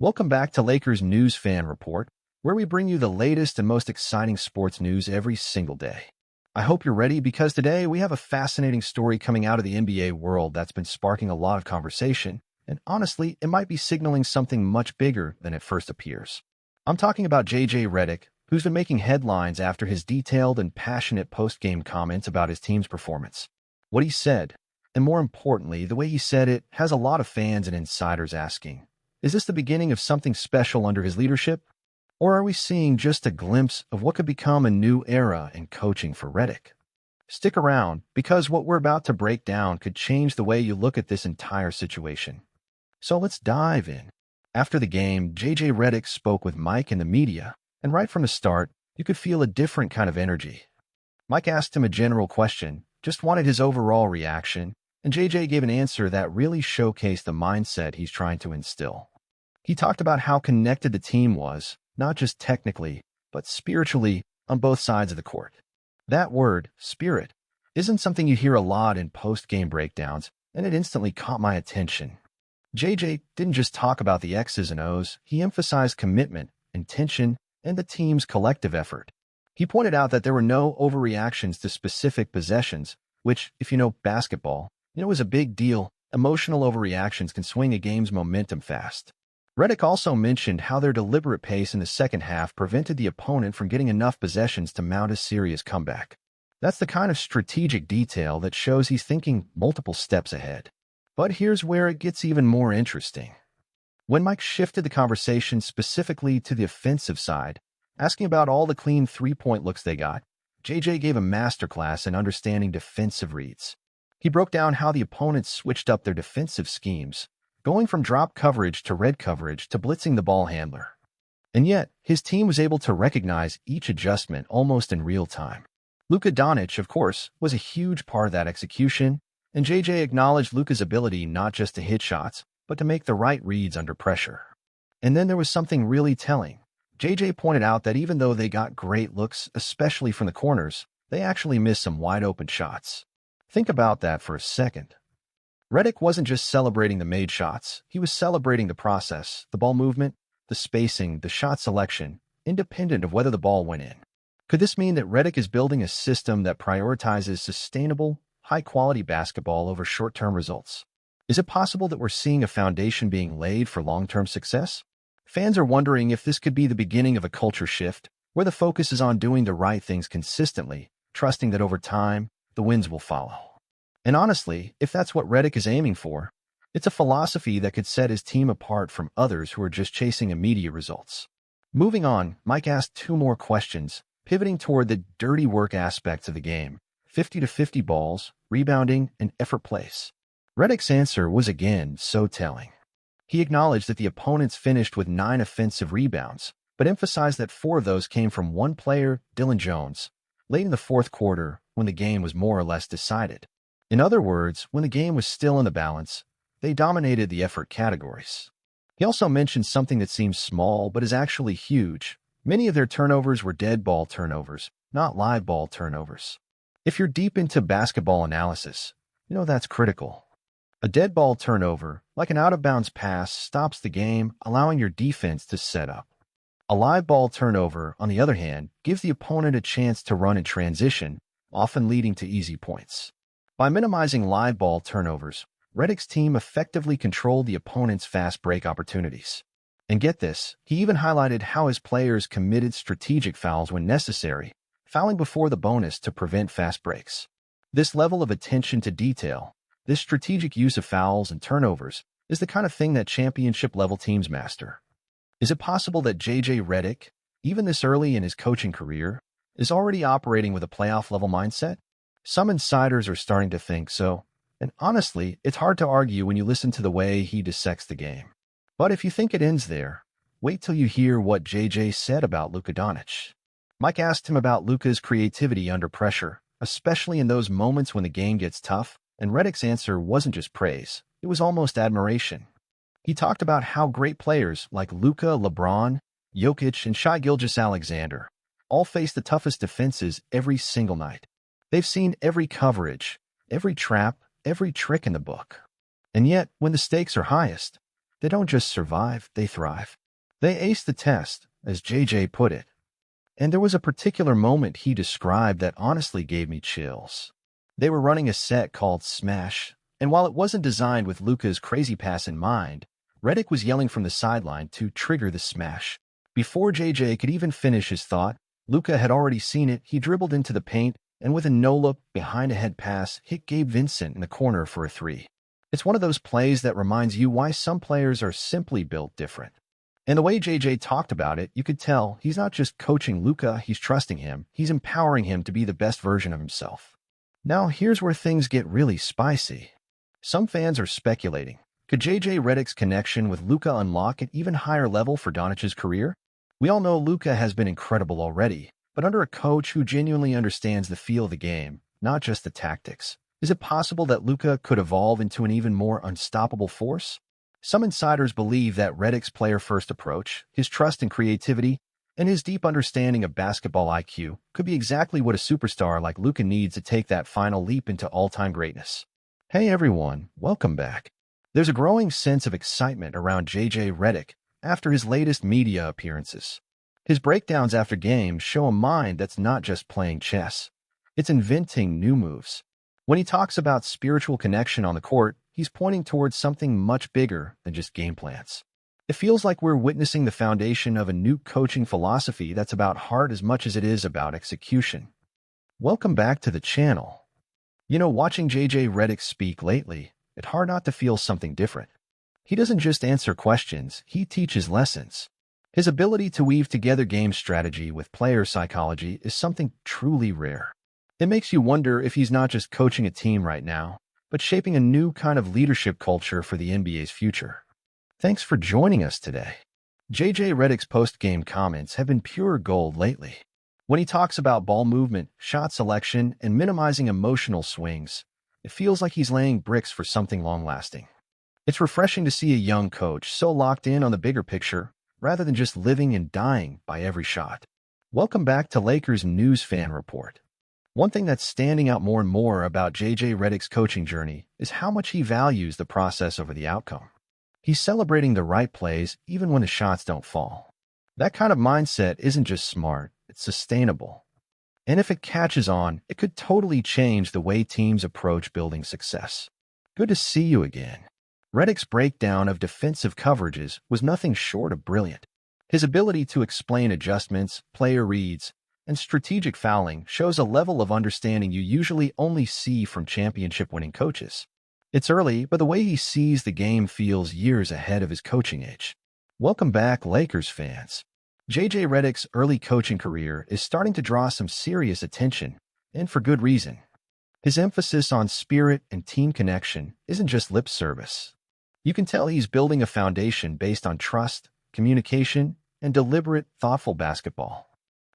Welcome back to Lakers News Fan Report, where we bring you the latest and most exciting sports news every single day. I hope you're ready because today we have a fascinating story coming out of the NBA world that's been sparking a lot of conversation, and honestly, it might be signaling something much bigger than it first appears. I'm talking about JJ Redick, who's been making headlines after his detailed and passionate post-game comments about his team's performance. What he said, and more importantly, the way he said it, has a lot of fans and insiders asking, is this the beginning of something special under his leadership? Or are we seeing just a glimpse of what could become a new era in coaching for Redick? Stick around, because what we're about to break down could change the way you look at this entire situation. So let's dive in. After the game, JJ Redick spoke with Mike and the media, and right from the start, you could feel a different kind of energy. Mike asked him a general question, just wanted his overall reaction, and JJ gave an answer that really showcased the mindset he's trying to instill. He talked about how connected the team was, not just technically, but spiritually, on both sides of the court. That word, spirit, isn't something you hear a lot in post-game breakdowns, and it instantly caught my attention. JJ didn't just talk about the X's and O's, he emphasized commitment, intention, and the team's collective effort. He pointed out that there were no overreactions to specific possessions, which, if you know basketball, is a big deal. Emotional overreactions can swing a game's momentum fast. Redick also mentioned how their deliberate pace in the second half prevented the opponent from getting enough possessions to mount a serious comeback. That's the kind of strategic detail that shows he's thinking multiple steps ahead. But here's where it gets even more interesting. When Mike shifted the conversation specifically to the offensive side, asking about all the clean three-point looks they got, JJ gave a masterclass in understanding defensive reads. He broke down how the opponents switched up their defensive schemes, going from drop coverage to red coverage to blitzing the ball handler. And yet, his team was able to recognize each adjustment almost in real time. Luka Doncic, of course, was a huge part of that execution, and JJ acknowledged Luka's ability not just to hit shots, but to make the right reads under pressure. And then there was something really telling. JJ pointed out that even though they got great looks, especially from the corners, they actually missed some wide-open shots. Think about that for a second. Redick wasn't just celebrating the made shots, he was celebrating the process, the ball movement, the spacing, the shot selection, independent of whether the ball went in. Could this mean that Redick is building a system that prioritizes sustainable, high-quality basketball over short-term results? Is it possible that we're seeing a foundation being laid for long-term success? Fans are wondering if this could be the beginning of a culture shift, where the focus is on doing the right things consistently, trusting that over time, the wins will follow. And honestly, if that's what Redick is aiming for, it's a philosophy that could set his team apart from others who are just chasing immediate results. Moving on, Mike asked two more questions, pivoting toward the dirty work aspects of the game, 50-50 balls, rebounding, and effort plays. Redick's answer was again so telling. He acknowledged that the opponents finished with 9 offensive rebounds, but emphasized that 4 of those came from one player, Dylan Jones, late in the fourth quarter when the game was more or less decided. In other words, when the game was still in the balance, they dominated the effort categories. He also mentioned something that seems small but is actually huge. Many of their turnovers were dead ball turnovers, not live ball turnovers. If you're deep into basketball analysis, that's critical. A dead ball turnover, like an out-of-bounds pass, stops the game, allowing your defense to set up. A live ball turnover, on the other hand, gives the opponent a chance to run in transition, often leading to easy points. By minimizing live ball turnovers, Redick's team effectively controlled the opponent's fast break opportunities. And get this, he even highlighted how his players committed strategic fouls when necessary, fouling before the bonus to prevent fast breaks. This level of attention to detail, this strategic use of fouls and turnovers, is the kind of thing that championship-level teams master. Is it possible that JJ Redick, even this early in his coaching career, is already operating with a playoff-level mindset? Some insiders are starting to think so, and honestly, it's hard to argue when you listen to the way he dissects the game. But if you think it ends there, wait till you hear what JJ said about Luka Doncic. Mike asked him about Luka's creativity under pressure, especially in those moments when the game gets tough, and Redick's answer wasn't just praise, it was almost admiration. He talked about how great players like Luka, LeBron, Jokic, and Shai Gilgeous-Alexander all face the toughest defenses every single night. They've seen every coverage, every trap, every trick in the book. And yet, when the stakes are highest, They don't just survive, they thrive. They ace the test, as JJ put it. And there was a particular moment he described that honestly gave me chills. They were running a set called Smash, and while it wasn't designed with Luka's crazy pass in mind, Redick was yelling from the sideline to trigger the smash. Before JJ could even finish his thought, Luka had already seen it. He dribbled into the paint, and with a no-look behind-a-head pass, hit Gabe Vincent in the corner for a three. It's one of those plays that reminds you why some players are simply built different. And the way JJ talked about it, you could tell he's not just coaching Luka, he's trusting him. He's empowering him to be the best version of himself. Now, here's where things get really spicy. Some fans are speculating. Could JJ Redick's connection with Luka unlock an even higher level for Doncic's career? We all know Luka has been incredible already, but under a coach who genuinely understands the feel of the game, not just the tactics, is it possible that Luka could evolve into an even more unstoppable force? Some insiders believe that Redick's player-first approach, his trust and creativity, and his deep understanding of basketball IQ could be exactly what a superstar like Luka needs to take that final leap into all-time greatness. Hey everyone, welcome back. There's a growing sense of excitement around JJ Redick after his latest media appearances. His breakdowns after games show a mind that's not just playing chess. It's inventing new moves. When he talks about spiritual connection on the court, he's pointing towards something much bigger than just game plans. It feels like we're witnessing the foundation of a new coaching philosophy that's about heart as much as it is about execution. Welcome back to the channel. Watching JJ Redick speak lately, it's hard not to feel something different. He doesn't just answer questions, he teaches lessons. His ability to weave together game strategy with player psychology is something truly rare. It makes you wonder if he's not just coaching a team right now, but shaping a new kind of leadership culture for the NBA's future. Thanks for joining us today. JJ Redick's post-game comments have been pure gold lately. When he talks about ball movement, shot selection, and minimizing emotional swings, it feels like he's laying bricks for something long-lasting. It's refreshing to see a young coach so locked in on the bigger picture, rather than just living and dying by every shot. Welcome back to Lakers News Fan Report. One thing that's standing out more and more about JJ Redick's coaching journey is how much he values the process over the outcome. He's celebrating the right plays even when the shots don't fall. That kind of mindset isn't just smart, it's sustainable. And if it catches on, it could totally change the way teams approach building success. Good to see you again. Redick's breakdown of defensive coverages was nothing short of brilliant. His ability to explain adjustments, player reads, and strategic fouling shows a level of understanding you usually only see from championship-winning coaches. It's early, but the way he sees the game feels years ahead of his coaching age. Welcome back, Lakers fans. JJ Redick's early coaching career is starting to draw some serious attention, and for good reason. His emphasis on spirit and team connection isn't just lip service. You can tell he's building a foundation based on trust, communication, and deliberate, thoughtful basketball.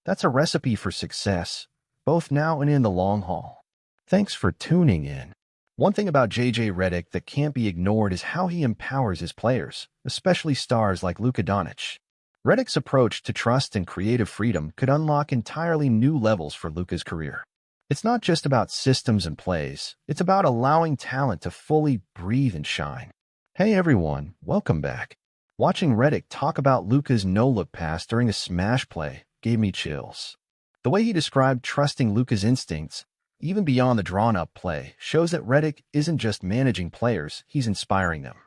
That's a recipe for success, both now and in the long haul. Thanks for tuning in. One thing about JJ Redick that can't be ignored is how he empowers his players, especially stars like Luka Doncic. Redick's approach to trust and creative freedom could unlock entirely new levels for Luka's career. It's not just about systems and plays, it's about allowing talent to fully breathe and shine. Hey everyone, welcome back. Watching Redick talk about Luka's no-look pass during a smash play gave me chills. The way he described trusting Luka's instincts, even beyond the drawn-up play, shows that Redick isn't just managing players, he's inspiring them.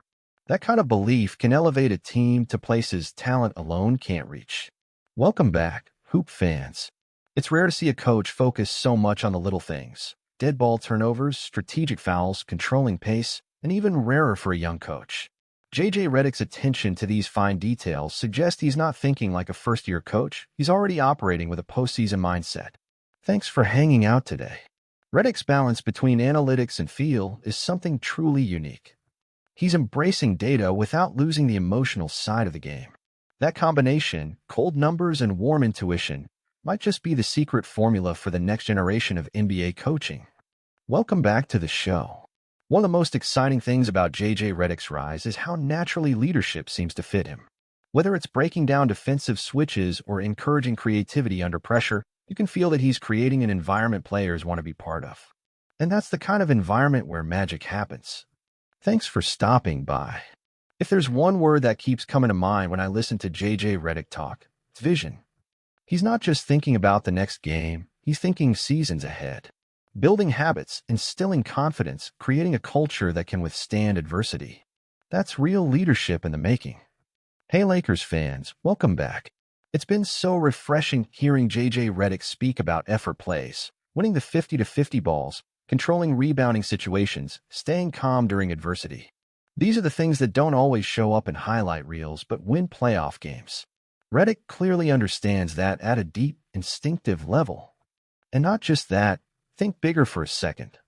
That kind of belief can elevate a team to places talent alone can't reach. Welcome back, Hoop fans. It's rare to see a coach focus so much on the little things. Dead ball turnovers, strategic fouls, controlling pace, and even rarer for a young coach. JJ Redick's attention to these fine details suggests he's not thinking like a first-year coach, he's already operating with a postseason mindset. Thanks for hanging out today. Redick's balance between analytics and feel is something truly unique. He's embracing data without losing the emotional side of the game. That combination, cold numbers and warm intuition, might just be the secret formula for the next generation of NBA coaching. Welcome back to the show. One of the most exciting things about JJ Redick's rise is how naturally leadership seems to fit him. Whether it's breaking down defensive switches or encouraging creativity under pressure, you can feel that he's creating an environment players want to be part of. And that's the kind of environment where magic happens. Thanks for stopping by. If there's one word that keeps coming to mind when I listen to JJ Redick talk, it's vision. He's not just thinking about the next game, he's thinking seasons ahead. Building habits, instilling confidence, creating a culture that can withstand adversity. That's real leadership in the making. Hey Lakers fans, welcome back. It's been so refreshing hearing JJ Redick speak about effort plays, winning the 50-50 balls, controlling rebounding situations, staying calm during adversity. These are the things that don't always show up in highlight reels but win playoff games. Redick clearly understands that at a deep, instinctive level. And not just that, think bigger for a second.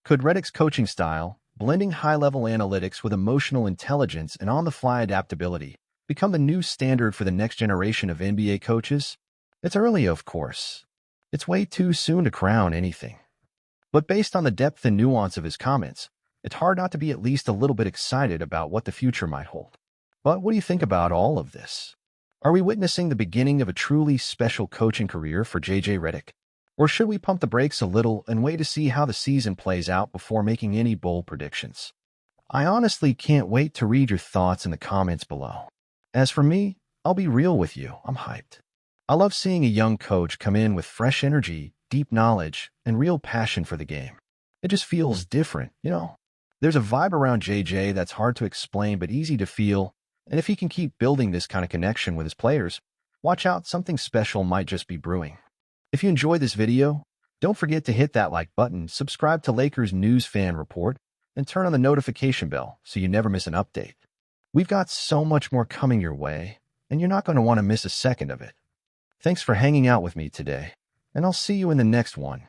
Could Redick's coaching style, blending high-level analytics with emotional intelligence and on-the-fly adaptability, become the new standard for the next generation of NBA coaches? It's early, of course. It's way too soon to crown anything. But based on the depth and nuance of his comments, it's hard not to be at least a little bit excited about what the future might hold. But what do you think about all of this? Are we witnessing the beginning of a truly special coaching career for JJ Redick? Or should we pump the brakes a little and wait to see how the season plays out before making any bold predictions? I honestly can't wait to read your thoughts in the comments below. As for me, I'll be real with you, I'm hyped. I love seeing a young coach come in with fresh energy, deep knowledge, and real passion for the game. It just feels different, you know? There's a vibe around JJ that's hard to explain but easy to feel, and if he can keep building this kind of connection with his players, watch out, something special might just be brewing. If you enjoyed this video, don't forget to hit that like button, subscribe to Lakers News Fan Report, and turn on the notification bell so you never miss an update. We've got so much more coming your way, and you're not going to want to miss a second of it. Thanks for hanging out with me today, and I'll see you in the next one.